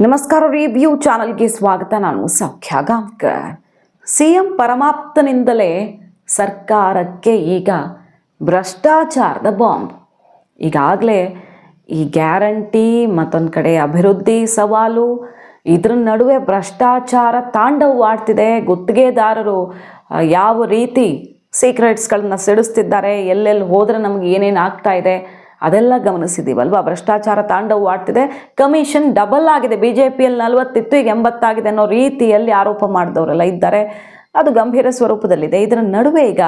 ನಮಸ್ಕಾರ. ರಿವ್ಯೂ ಚಾನಲ್ಗೆ ಸ್ವಾಗತ. ನಾನು ಸೌಖ್ಯ ಗಾಂವ್ಕರ್. ಸಿಎಂ ಪರಮಾಪ್ತನಿಂದಲೇ ಸರ್ಕಾರಕ್ಕೆ ಈಗ ಭ್ರಷ್ಟಾಚಾರದ ಬಾಂಬ್. ಈಗಾಗಲೇ ಈ ಗ್ಯಾರಂಟಿ, ಮತ್ತೊಂದು ಕಡೆ ಅಭಿವೃದ್ಧಿ ಸವಾಲು, ಇದ್ರ ನಡುವೆ ಭ್ರಷ್ಟಾಚಾರ ತಾಂಡವವಾಡ್ತಿದೆ. ಗುತ್ತಿಗೆದಾರರು ಯಾವ ರೀತಿ ಸೀಕ್ರೆಟ್ಸ್ಗಳನ್ನ ಸಿಡಿಸ್ತಿದ್ದಾರೆ, ಎಲ್ಲೆಲ್ಲಿ ಹೋದರೆ ನಮಗೆ ಏನೇನು ಆಗ್ತಾ ಇದೆ ಅದೆಲ್ಲ ಗಮನಿಸಿದ್ದೀವಲ್ವ. ಭ್ರಷ್ಟಾಚಾರ ತಾಂಡವವಾಡ್ತಿದೆ. ಕಮಿಷನ್ ಡಬಲ್ ಆಗಿದೆ. BJPಯಲ್ಲಿ 40 ಇತ್ತು, ಈಗ 80 ಆಗಿದೆ ಅನ್ನೋ ರೀತಿಯಲ್ಲಿ ಆರೋಪ ಮಾಡಿದವರೆಲ್ಲ ಇದ್ದಾರೆ. ಅದು ಗಂಭೀರ ಸ್ವರೂಪದಲ್ಲಿದೆ. ಇದರ ನಡುವೆ ಈಗ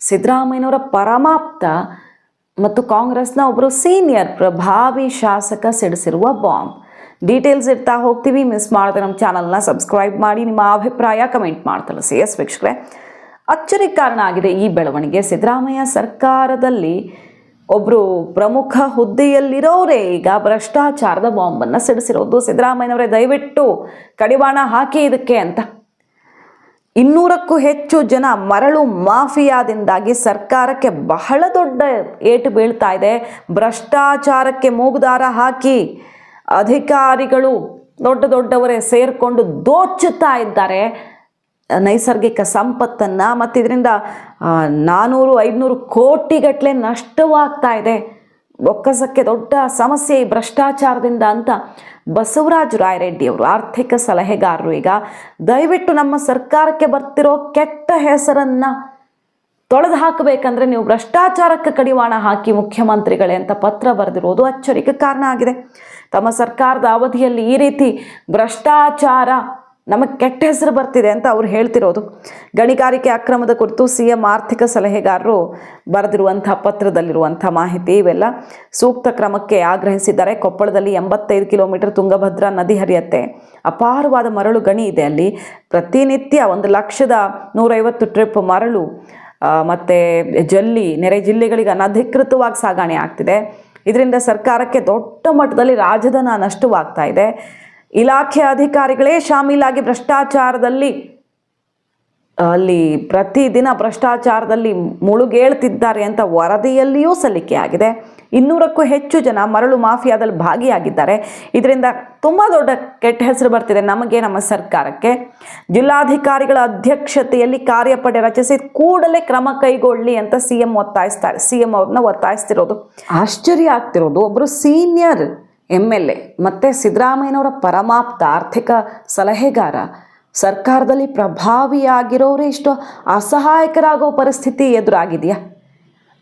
ಸಿದ್ದರಾಮಯ್ಯನವರ ಪರಮಾಪ್ತ ಮತ್ತು ಕಾಂಗ್ರೆಸ್ನ ಒಬ್ಬರು ಸೀನಿಯರ್ ಪ್ರಭಾವಿ ಶಾಸಕ ಸಿಡಿಸಿರುವ ಬಾಂಬ್. ಡೀಟೇಲ್ಸ್ ಇರ್ತಾ ಹೋಗ್ತೀವಿ. ಮಿಸ್ ಮಾಡಿದ್ರೆ ನಮ್ಮ ಚಾನಲ್ನ ಸಬ್ಸ್ಕ್ರೈಬ್ ಮಾಡಿ, ನಿಮ್ಮ ಅಭಿಪ್ರಾಯ ಕಮೆಂಟ್ ಮಾಡಿ ತಿಳಿಸಿ. ಎಸ್ ವೀಕ್ಷಕರೇ, ಅಚ್ಚರಿಗೆ ಕಾರಣ ಆಗಿದೆ ಈ ಬೆಳವಣಿಗೆ. ಸಿದ್ದರಾಮಯ್ಯ ಸರ್ಕಾರದಲ್ಲಿ ಒಬ್ಬರು ಪ್ರಮುಖ ಹುದ್ದೆಯಲ್ಲಿರೋರೇ ಈಗ ಭ್ರಷ್ಟಾಚಾರದ ಬಾಂಬನ್ನು ಸಿಡಿಸಿರೋದು. ಸಿದ್ದರಾಮಯ್ಯನವರೇ ದಯವಿಟ್ಟು ಕಡಿವಾಣ ಹಾಕಿ ಇದಕ್ಕೆ ಅಂತ. 200ಕ್ಕೂ ಹೆಚ್ಚು ಜನ ಮರಳು ಮಾಫಿಯಾದಿಂದಾಗಿ ಸರ್ಕಾರಕ್ಕೆ ಬಹಳ ದೊಡ್ಡ ಏಟು ಬೀಳ್ತಾ ಇದೆ. ಭ್ರಷ್ಟಾಚಾರಕ್ಕೆ ಮೂಗುದಾರ ಹಾಕಿ ಅಧಿಕಾರಿಗಳು ದೊಡ್ಡವರೇ ಸೇರಿಕೊಂಡು ದೋಚುತ್ತಾ ಇದ್ದಾರೆ ನೈಸರ್ಗಿಕ ಸಂಪತ್ತನ್ನು. ಮತ್ತು ಇದರಿಂದ 400-500 ಕೋಟಿಗಟ್ಟಲೆ ನಷ್ಟವಾಗ್ತಾ ಇದೆ. ಬೊಕ್ಕಸಕ್ಕೆ ದೊಡ್ಡ ಸಮಸ್ಯೆ ಈ ಭ್ರಷ್ಟಾಚಾರದಿಂದ ಅಂತ ಬಸವರಾಜ ರಾಯರೆಡ್ಡಿ ಅವರು, ಆರ್ಥಿಕ ಸಲಹೆಗಾರರು, ಈಗ ದಯವಿಟ್ಟು ನಮ್ಮ ಸರ್ಕಾರಕ್ಕೆ ಬರ್ತಿರೋ ಕೆಟ್ಟ ಹೆಸರನ್ನು ತೊಳೆದು ಹಾಕಬೇಕಂದ್ರೆ ನೀವು ಭ್ರಷ್ಟಾಚಾರಕ್ಕೆ ಕಡಿವಾಣ ಹಾಕಿ ಮುಖ್ಯಮಂತ್ರಿಗಳೇ ಅಂತ ಪತ್ರ ಬರೆದಿರೋದು ಅಚ್ಚರಿಗೆ ಕಾರಣ ಆಗಿದೆ. ತಮ್ಮ ಸರ್ಕಾರದ ಅವಧಿಯಲ್ಲಿ ಈ ರೀತಿ ಭ್ರಷ್ಟಾಚಾರ ನಮಗೆ ಕೆಟ್ಟ ಹೆಸರು ಬರ್ತಿದೆ ಅಂತ ಅವ್ರು ಹೇಳ್ತಿರೋದು. ಗಣಿಗಾರಿಕೆ ಅಕ್ರಮದ ಕುರಿತು CM ಆರ್ಥಿಕ ಸಲಹೆಗಾರರು ಬರೆದಿರುವಂಥ ಪತ್ರದಲ್ಲಿರುವಂಥ ಮಾಹಿತಿ ಇವೆಲ್ಲ. ಸೂಕ್ತ ಕ್ರಮಕ್ಕೆ ಆಗ್ರಹಿಸಿದ್ದಾರೆ. ಕೊಪ್ಪಳದಲ್ಲಿ 85 ಕಿಲೋಮೀಟರ್ ತುಂಗಭದ್ರಾ ನದಿ ಹರಿಯತ್ತೆ. ಅಪಾರವಾದ ಮರಳು ಗಣಿ ಇದೆ ಅಲ್ಲಿ. ಪ್ರತಿನಿತ್ಯ 1,150 ಟ್ರಿಪ್ ಮರಳು ಮತ್ತು ಜಲ್ಲಿ, ನೆರೆ ಜಿಲ್ಲೆಗಳಿಗೆ ಅನಧಿಕೃತವಾಗಿ ಸಾಗಣೆ ಆಗ್ತಿದೆ. ಇದರಿಂದ ಸರ್ಕಾರಕ್ಕೆ ದೊಡ್ಡ ಮಟ್ಟದಲ್ಲಿ ರಾಜಧನ ನಷ್ಟವಾಗ್ತಾ ಇದೆ. ಇಲಾಖೆ ಅಧಿಕಾರಿಗಳೇ ಶಾಮೀಲಾಗಿ ಭ್ರಷ್ಟಾಚಾರದಲ್ಲಿ ಅಲ್ಲಿ ಪ್ರತಿದಿನ ಭ್ರಷ್ಟಾಚಾರದಲ್ಲಿ ಮುಳುಗೇಳ್ತಿದ್ದಾರೆ ಅಂತ ವರದಿಯಲ್ಲಿಯೂ ಸಲ್ಲಿಕೆಯಾಗಿದೆ. 200ಕ್ಕೂ ಹೆಚ್ಚು ಜನ ಮರಳು ಮಾಫಿಯಾದಲ್ಲಿ ಭಾಗಿಯಾಗಿದ್ದಾರೆ. ಇದರಿಂದ ತುಂಬ ದೊಡ್ಡ ಕೆಟ್ಟ ಹೆಸರು ಬರ್ತಿದೆ ನಮಗೆ, ನಮ್ಮ ಸರ್ಕಾರಕ್ಕೆ. ಜಿಲ್ಲಾಧಿಕಾರಿಗಳ ಅಧ್ಯಕ್ಷತೆಯಲ್ಲಿ ಕಾರ್ಯಪಡೆ ರಚಿಸಿ ಕೂಡಲೇ ಕ್ರಮ ಕೈಗೊಳ್ಳಿ ಅಂತ CM ಅವ್ರನ್ನ ಒತ್ತಾಯಿಸ್ತಿರೋದು. ಆಶ್ಚರ್ಯ ಆಗ್ತಿರೋದು, ಒಬ್ಬರು ಸೀನಿಯರ್ MLA ಮತ್ತು ಸಿದ್ದರಾಮಯ್ಯನವರ ಪರಮಾಪ್ತ ಆರ್ಥಿಕ ಸಲಹೆಗಾರ ಸರ್ಕಾರದಲ್ಲಿ ಪ್ರಭಾವಿಯಾಗಿರೋರೇ ಇಷ್ಟು ಅಸಹಾಯಕರಾಗೋ ಪರಿಸ್ಥಿತಿ ಎದುರಾಗಿದೆಯಾ?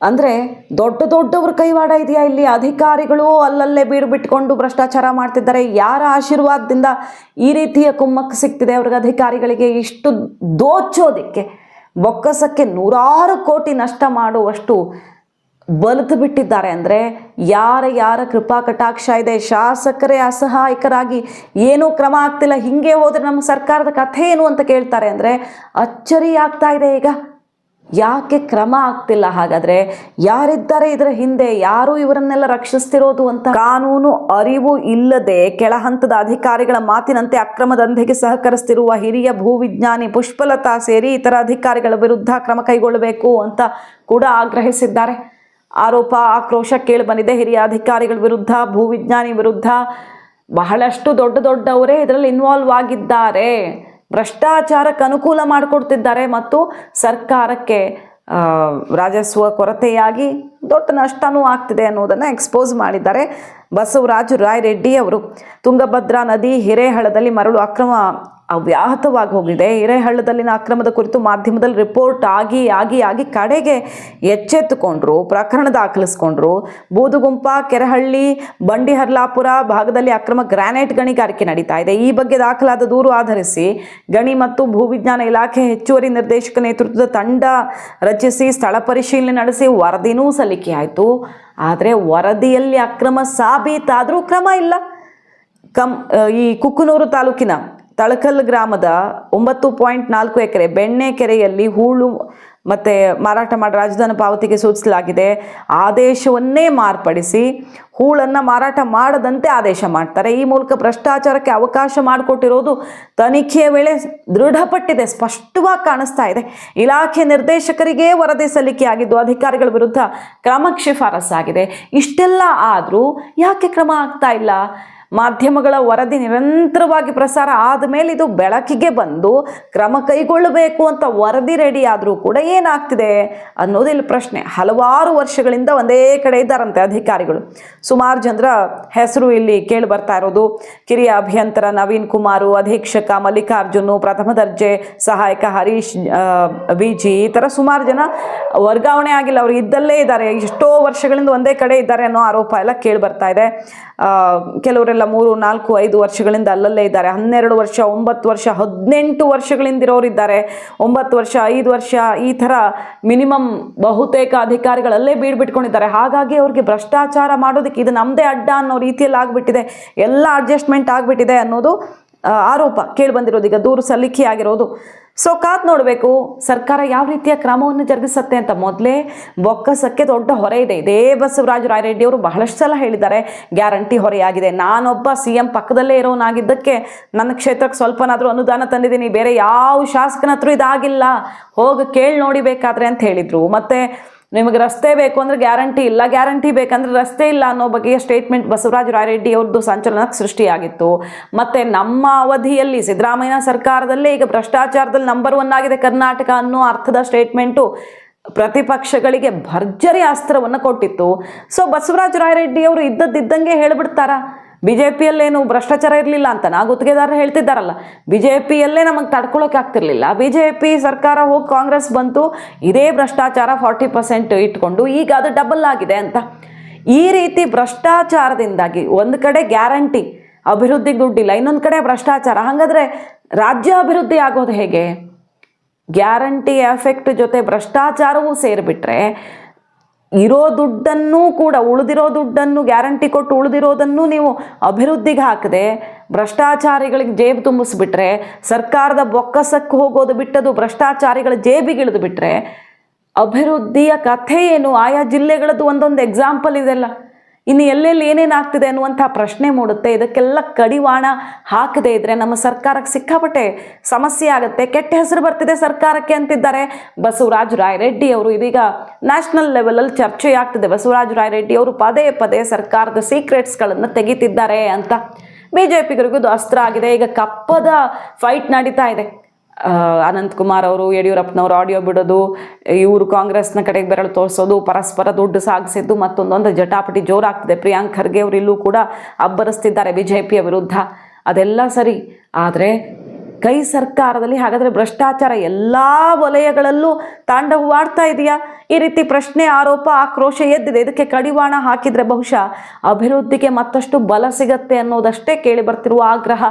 ಅಂದರೆ ದೊಡ್ಡವ್ರ ಕೈವಾಡ ಇದೆಯಾ ಇಲ್ಲಿ? ಅಧಿಕಾರಿಗಳು ಅಲ್ಲಲ್ಲೇ ಬೀಡು ಬಿಟ್ಕೊಂಡು ಭ್ರಷ್ಟಾಚಾರ ಮಾಡ್ತಿದ್ದಾರೆ. ಯಾರ ಆಶೀರ್ವಾದದಿಂದ ಈ ರೀತಿಯ ಕುಮ್ಮಕ್ಕು ಸಿಗ್ತಿದೆ ಅವ್ರಿಗೆ, ಅಧಿಕಾರಿಗಳಿಗೆ ಇಷ್ಟು ದೋಚೋದಿಕ್ಕೆ? ಬೊಕ್ಕಸಕ್ಕೆ 100 ಕೋಟಿ ನಷ್ಟ ಮಾಡುವಷ್ಟು ಬಲಿತು ಬಿಟ್ಟಿದ್ದಾರೆ. ಅಂದರೆ ಯಾರ ಕೃಪಾ ಕಟಾಕ್ಷ ಇದೆ? ಶಾಸಕರೇ ಅಸಹಾಯಕರಾಗಿ ಏನೂ ಕ್ರಮ ಆಗ್ತಿಲ್ಲ. ಹಿಂಗೆ ಹೋದರೆ ನಮ್ಮ ಸರ್ಕಾರದ ಕಥೆ ಏನು ಅಂತ ಕೇಳ್ತಾರೆ. ಅಂದರೆ ಅಚ್ಚರಿ ಆಗ್ತಾ ಇದೆ. ಈಗ ಯಾಕೆ ಕ್ರಮ ಆಗ್ತಿಲ್ಲ? ಹಾಗಾದರೆ ಯಾರಿದ್ದಾರೆ ಇದರ ಹಿಂದೆ? ಯಾರು ಇವರನ್ನೆಲ್ಲ ರಕ್ಷಿಸ್ತಿರೋದು ಅಂತ ಕಾನೂನು ಅರಿವು ಇಲ್ಲದೆ ಕೆಳ ಹಂತದ ಅಧಿಕಾರಿಗಳ ಮಾತಿನಂತೆ ಅಕ್ರಮ ದಂಧೆಗೆ ಸಹಕರಿಸ್ತಿರುವ ಹಿರಿಯ ಭೂವಿಜ್ಞಾನಿ ಪುಷ್ಪಲತಾ ಸೇರಿ ಇತರ ಅಧಿಕಾರಿಗಳ ವಿರುದ್ಧ ಕ್ರಮ ಕೈಗೊಳ್ಳಬೇಕು ಅಂತ ಕೂಡ ಆಗ್ರಹಿಸಿದ್ದಾರೆ. ಆರೋಪ ಆಕ್ರೋಶ ಕೇಳಿ ಬಂದಿದೆ. ಹಿರಿಯ ಅಧಿಕಾರಿಗಳ ವಿರುದ್ಧ, ಭೂವಿಜ್ಞಾನಿ ವಿರುದ್ಧ ಬಹಳಷ್ಟು ದೊಡ್ಡವರೇ ಇದರಲ್ಲಿ ಇನ್ವಾಲ್ವ್ ಆಗಿದ್ದಾರೆ. ಭ್ರಷ್ಟಾಚಾರಕ್ಕೆ ಅನುಕೂಲ ಮಾಡಿಕೊಡ್ತಿದ್ದಾರೆ ಮತ್ತು ಸರ್ಕಾರಕ್ಕೆ ರಾಜಸ್ವ ಕೊರತೆಯಾಗಿ ದೊಡ್ಡ ನಷ್ಟನೂ ಆಗ್ತಿದೆ ಅನ್ನೋದನ್ನು ಎಕ್ಸ್ಪೋಸ್ ಮಾಡಿದ್ದಾರೆ ಬಸವರಾಜ ರಾಯರೆಡ್ಡಿ ಅವರು. ತುಂಗಭದ್ರಾ ನದಿ ಹಿರೇಹಳ್ಳದಲ್ಲಿ ಮರಳು ಅಕ್ರಮ ಅವ್ಯಾಹತವಾಗಿ ಹೋಗಿದೆ. ಹಿರೇಹಳ್ಳದಲ್ಲಿನ ಅಕ್ರಮದ ಕುರಿತು ಮಾಧ್ಯಮದಲ್ಲಿ ರಿಪೋರ್ಟ್ ಆಗಿ ಕಡೆಗೆ ಎಚ್ಚೆತ್ತುಕೊಂಡ್ರು, ಪ್ರಕರಣ ದಾಖಲಿಸ್ಕೊಂಡ್ರು. ಬೂದುಗುಂಪ, ಕೆರಹಳ್ಳಿ, ಬಂಡಿಹರ್ಲಾಪುರ ಭಾಗದಲ್ಲಿ ಅಕ್ರಮ ಗ್ರಾನೈಟ್ ಗಣಿಗಾರಿಕೆ ನಡೀತಾ ಇದೆ. ಈ ಬಗ್ಗೆ ದಾಖಲಾದ ದೂರು ಆಧರಿಸಿ ಗಣಿ ಮತ್ತು ಭೂವಿಜ್ಞಾನ ಇಲಾಖೆ ಹೆಚ್ಚುವರಿ ನಿರ್ದೇಶಕ ನೇತೃತ್ವದ ತಂಡ ರಚಿಸಿ ಸ್ಥಳ ಪರಿಶೀಲನೆ ನಡೆಸಿ ವರದಿನೂ ಸಲ್ಲಿಕೆಯಾಯಿತು. ಆದರೆ ವರದಿಯಲ್ಲಿ ಅಕ್ರಮ ಸಾಬೀತಾದರೂ ಕ್ರಮ ಇಲ್ಲ. ಈ ಕುಕ್ಕನೂರು ತಾಲೂಕಿನ ತಳಕಲ್ ಗ್ರಾಮದ 9.4 ಎಕರೆ ಬೆಣ್ಣೆ ಕೆರೆಯಲ್ಲಿ ಹೂಳು ಮತ್ತು ಮಾರಾಟ ಮಾಡಿ ರಾಜಧನ ಪಾವತಿಗೆ ಸೂಚಿಸಲಾಗಿದೆ. ಆದೇಶವನ್ನೇ ಮಾರ್ಪಡಿಸಿ ಹೂಳನ್ನು ಮಾರಾಟ ಮಾಡದಂತೆ ಆದೇಶ ಮಾಡ್ತಾರೆ. ಈ ಮೂಲಕ ಭ್ರಷ್ಟಾಚಾರಕ್ಕೆ ಅವಕಾಶ ಮಾಡಿಕೊಟ್ಟಿರೋದು ತನಿಖೆಯ ವೇಳೆ ದೃಢಪಟ್ಟಿದೆ, ಸ್ಪಷ್ಟವಾಗಿ ಕಾಣಿಸ್ತಾ ಇದೆ. ಇಲಾಖೆ ನಿರ್ದೇಶಕರಿಗೆ ವರದಿ ಸಲ್ಲಿಕೆಯಾಗಿದ್ದು ಅಧಿಕಾರಿಗಳ ವಿರುದ್ಧ ಕ್ರಮಕ್ಕೆ ಶಿಫಾರಸಾಗಿದೆ. ಇಷ್ಟೆಲ್ಲ ಆದರೂ ಯಾಕೆ ಕ್ರಮ ಆಗ್ತಾ ಇಲ್ಲ? ಮಾಧ್ಯಮಗಳ ವರದಿ ನಿರಂತರವಾಗಿ ಪ್ರಸಾರ ಆದಮೇಲೆ ಇದು ಬೆಳಕಿಗೆ ಬಂದು ಕ್ರಮ ಕೈಗೊಳ್ಳಬೇಕು ಅಂತ ವರದಿ ರೆಡಿ ಆದರೂ ಕೂಡ ಏನಾಗ್ತಿದೆ ಅನ್ನೋದು ಇಲ್ಲಿ ಪ್ರಶ್ನೆ. ಹಲವಾರು ವರ್ಷಗಳಿಂದ ಒಂದೇ ಕಡೆ ಇದ್ದಾರಂತೆ ಅಧಿಕಾರಿಗಳು. ಸುಮಾರು ಜನರ ಹೆಸರು ಇಲ್ಲಿ ಕೇಳಿ ಬರ್ತಾ ಇರೋದು. ಕಿರಿಯ ಅಭಿಯಂತರ ನವೀನ್ ಕುಮಾರು, ಅಧೀಕ್ಷಕ ಮಲ್ಲಿಕಾರ್ಜುನ್, ಪ್ರಥಮ ದರ್ಜೆ ಸಹಾಯಕ ಹರೀಶ್ ವಿಜಿ, ಈ ಥರ ಸುಮಾರು ಜನ ವರ್ಗಾವಣೆ ಆಗಿಲ್ಲ, ಅವರು ಇದ್ದಲ್ಲೇ ಇದ್ದಾರೆ, ಎಷ್ಟೋ ವರ್ಷಗಳಿಂದ ಒಂದೇ ಕಡೆ ಇದ್ದಾರೆ ಅನ್ನೋ ಆರೋಪ ಎಲ್ಲ ಕೇಳಿ ಬರ್ತಾ ಇದೆ. ಕೆಲವರೆಲ್ಲ 3, 4, 5 ವರ್ಷಗಳಿಂದ ಅಲ್ಲಲ್ಲೇ ಇದ್ದಾರೆ. 12 ವರ್ಷ, 9 ವರ್ಷ, 18 ವರ್ಷಗಳಿಂದ ಇರೋರು ಇದ್ದಾರೆ. 9 ವರ್ಷ, 5 ವರ್ಷ, ಈ ಥರ ಮಿನಿಮಮ್ ಬಹುತೇಕ ಅಧಿಕಾರಿಗಳಲ್ಲೇ ಬೀಡ್ಬಿಟ್ಕೊಂಡಿದ್ದಾರೆ. ಹಾಗಾಗಿ ಅವ್ರಿಗೆ ಭ್ರಷ್ಟಾಚಾರ ಮಾಡೋದಕ್ಕೆ ಇದು ನಮ್ಮದೇ ಅಡ್ಡ ಅನ್ನೋ ರೀತಿಯಲ್ಲಿ ಆಗಿಬಿಟ್ಟಿದೆ, ಎಲ್ಲ ಅಡ್ಜಸ್ಟ್ಮೆಂಟ್ ಆಗಿಬಿಟ್ಟಿದೆ ಅನ್ನೋದು ಆರೋಪ ಕೇಳಿ ಬಂದಿರೋದು, ಈಗ ದೂರು ಸಲ್ಲಿಕೆ ಆಗಿರೋದು. ಸೊ ಕಾತ್ ನೋಡಬೇಕು ಸರ್ಕಾರ ಯಾವ ರೀತಿಯ ಕ್ರಮವನ್ನು ಜರುಗಿಸುತ್ತೆ ಅಂತ. ಮೊದಲೇ ಬೊಕ್ಕಸಕ್ಕೆ ದೊಡ್ಡ ಹೊರೆ ಇದೆ. ಇದೇ ಬಸವರಾಜ ರಾಯರೆಡ್ಡಿ ಅವರು ಬಹಳಷ್ಟು ಸಲ ಹೇಳಿದ್ದಾರೆ ಗ್ಯಾರಂಟಿ ಹೊರೆಯಾಗಿದೆ. ನಾನೊಬ್ಬ CM ಪಕ್ಕದಲ್ಲೇ ಇರೋನಾಗಿದ್ದಕ್ಕೆ ನನ್ನ ಕ್ಷೇತ್ರಕ್ಕೆ ಸ್ವಲ್ಪನಾದರೂ ಅನುದಾನ ತಂದಿದ್ದೀನಿ, ಬೇರೆ ಯಾವ ಶಾಸಕನ ಹತ್ರ ಇದಾಗಿಲ್ಲ, ಹೋಗಿ ಕೇಳಿ ನೋಡಿ ಬೇಕಾದ್ರೆ ಅಂತ ಹೇಳಿದರು. ಮತ್ತು ನಿಮಗೆ ರಸ್ತೆ ಬೇಕು ಅಂದರೆ ಗ್ಯಾರಂಟಿ ಇಲ್ಲ, ಗ್ಯಾರಂಟಿ ಬೇಕಂದ್ರೆ ರಸ್ತೆ ಇಲ್ಲ ಅನ್ನೋ ಬಗೆಯ ಸ್ಟೇಟ್ಮೆಂಟ್ ಬಸವರಾಜ ರಾಯರೆಡ್ಡಿ ಅವ್ರದ್ದು ಸಂಚಲನಕ್ಕೆ ಸೃಷ್ಟಿಯಾಗಿತ್ತು. ಮತ್ತು ನಮ್ಮ ಅವಧಿಯಲ್ಲಿ ಸಿದ್ದರಾಮಯ್ಯ ಸರ್ಕಾರದಲ್ಲೇ ಈಗ ಭ್ರಷ್ಟಾಚಾರದಲ್ಲಿ ನಂಬರ್ 1 ಆಗಿದೆ ಕರ್ನಾಟಕ ಅನ್ನೋ ಅರ್ಥದ ಸ್ಟೇಟ್ಮೆಂಟು ಪ್ರತಿಪಕ್ಷಗಳಿಗೆ ಭರ್ಜರಿ ಅಸ್ತ್ರವನ್ನು ಕೊಟ್ಟಿತ್ತು. ಸೊ ಬಸವರಾಜ ರಾಯರೆಡ್ಡಿ ಅವರು ಇದ್ದದ್ದಿದ್ದಂಗೆ ಹೇಳಿಬಿಡ್ತಾರ BJPಯಲ್ಲೇನು ಭ್ರಷ್ಟಾಚಾರ ಇರಲಿಲ್ಲ ಅಂತ. ಗುತ್ತಿಗೆದಾರರು ಹೇಳ್ತಿದ್ದಾರಲ್ಲ, BJPಯಲ್ಲೇ ನಮಗೆ ತಡ್ಕೊಳ್ಳೋಕೆ ಆಗ್ತಿರ್ಲಿಲ್ಲ, BJP ಸರ್ಕಾರ ಹೋಗಿ ಕಾಂಗ್ರೆಸ್ ಬಂತು, ಇದೇ ಭ್ರಷ್ಟಾಚಾರ 40% ಇಟ್ಕೊಂಡು ಈಗ ಅದು ಡಬಲ್ ಆಗಿದೆ ಅಂತ. ಈ ರೀತಿ ಭ್ರಷ್ಟಾಚಾರದಿಂದಾಗಿ ಒಂದು ಕಡೆ ಗ್ಯಾರಂಟಿ ಅಭಿವೃದ್ಧಿಗೆ ದುಡ್ಡಿಲ್ಲ, ಇನ್ನೊಂದು ಕಡೆ ಭ್ರಷ್ಟಾಚಾರ. ಹಾಗಾದರೆ ರಾಜ್ಯ ಅಭಿವೃದ್ಧಿ ಆಗೋದು ಹೇಗೆ? ಗ್ಯಾರಂಟಿ ಎಫೆಕ್ಟ್ ಜೊತೆ ಭ್ರಷ್ಟಾಚಾರವೂ ಸೇರಿಬಿಟ್ರೆ ಇರೋ ದುಡ್ಡನ್ನು ಕೂಡ, ಉಳಿದಿರೋ ದುಡ್ಡನ್ನು ಗ್ಯಾರಂಟಿ ಕೊಟ್ಟು ಉಳಿದಿರೋದನ್ನು ನೀವು ಅಭಿವೃದ್ಧಿಗೆ ಹಾಕದೆ ಭ್ರಷ್ಟಾಚಾರಿಗಳಿಗೆ ಜೇಬು ತುಂಬಿಸ್ಬಿಟ್ರೆ, ಸರ್ಕಾರದ ಬೊಕ್ಕಸಕ್ಕೆ ಹೋಗೋದು ಬಿಟ್ಟದು ಭ್ರಷ್ಟಾಚಾರಿಗಳ ಜೇಬಿಗಿಳಿದು ಬಿಟ್ಟರೆ ಅಭಿವೃದ್ಧಿಯ ಕಥೆ ಏನು? ಆಯಾ ಜಿಲ್ಲೆಗಳದ್ದು ಒಂದೊಂದು ಎಕ್ಸಾಂಪಲ್ ಇದೆಲ್ಲ. ಇನ್ನು ಎಲ್ಲೆಲ್ಲಿ ಏನೇನಾಗ್ತಿದೆ ಅನ್ನುವಂಥ ಪ್ರಶ್ನೆ ಮೂಡುತ್ತೆ. ಇದಕ್ಕೆಲ್ಲ ಕಡಿವಾಣ ಹಾಕದೇ ಇದ್ದರೆ ನಮ್ಮ ಸರ್ಕಾರಕ್ಕೆ ಸಿಕ್ಕಾಪಟ್ಟೆ ಸಮಸ್ಯೆ ಆಗುತ್ತೆ, ಕೆಟ್ಟ ಹೆಸರು ಬರ್ತಿದೆ ಸರ್ಕಾರಕ್ಕೆ ಅಂತಿದ್ದಾರೆ ಬಸವರಾಜ ರಾಯರೆಡ್ಡಿ ಅವರು. ಇದೀಗ ನ್ಯಾಷನಲ್ ಲೆವೆಲಲ್ಲಿ ಚರ್ಚೆ ಆಗ್ತಿದೆ. ಬಸವರಾಜ ರಾಯರೆಡ್ಡಿ ಅವರು ಪದೇ ಪದೇ ಸರ್ಕಾರದ ಸೀಕ್ರೆಟ್ಸ್ಗಳನ್ನು ತೆಗಿತಿದ್ದಾರೆ ಅಂತ. BJPಗರಿಗೂ ಇದು ಅಸ್ತ್ರ ಆಗಿದೆ. ಈಗ ಕಪ್ಪದ ಫೈಟ್ ನಡೀತಾ ಇದೆ. ಅನಂತಕುಮಾರ್ ಅವರು ಯಡಿಯೂರಪ್ಪನವರು ಆಡಿಯೋ ಬಿಡೋದು, ಇವರು ಕಾಂಗ್ರೆಸ್ನ ಕಡೆಗೆ ಬೆರಳು ತೋರಿಸೋದು, ಪರಸ್ಪರ ದುಡ್ಡು ಸಾಗಿಸಿದ್ದು ಮತ್ತೊಂದೊಂದು ಜಟಾಪಟಿ ಜೋರಾಗ್ತಿದೆ. ಪ್ರಿಯಾಂಕ್ ಖರ್ಗೆ ಅವರು ಇಲ್ಲೂ ಕೂಡ ಅಬ್ಬರಿಸ್ತಿದ್ದಾರೆ BJPಯ ವಿರುದ್ಧ. ಅದೆಲ್ಲ ಸರಿ, ಆದರೆ ಕೈ ಸರ್ಕಾರದಲ್ಲಿ ಹಾಗಾದರೆ ಭ್ರಷ್ಟಾಚಾರ ಎಲ್ಲ ವಲಯಗಳಲ್ಲೂ ತಾಂಡವವಾಡ್ತಾ ಇದೆಯಾ? ಈ ರೀತಿ ಪ್ರಶ್ನೆ, ಆರೋಪ, ಆಕ್ರೋಶ ಎದ್ದಿದೆ. ಇದಕ್ಕೆ ಕಡಿವಾಣ ಹಾಕಿದರೆ ಬಹುಶಃ ಅಭಿವೃದ್ಧಿಗೆ ಮತ್ತಷ್ಟು ಬಲ ಸಿಗತ್ತೆ ಅನ್ನೋದಷ್ಟೇ ಕೇಳಿ ಬರ್ತಿರುವ ಆಗ್ರಹ.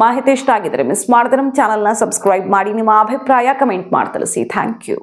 ಮಾಹಿತಿ ಇಷ್ಟ ಆಗಿದ್ರೆ ಮಿಸ್ ಮಾಡಿದ್ರೆ ನಮ್ಮ ಚಾನಲ್ನ ಸಬ್ಸ್ಕ್ರೈಬ್ ಮಾಡಿ, ನಿಮ್ಮ ಅಭಿಪ್ರಾಯ ಕಮೆಂಟ್ ಮಾಡಿ ತಿಳಿಸಿ. Thank you.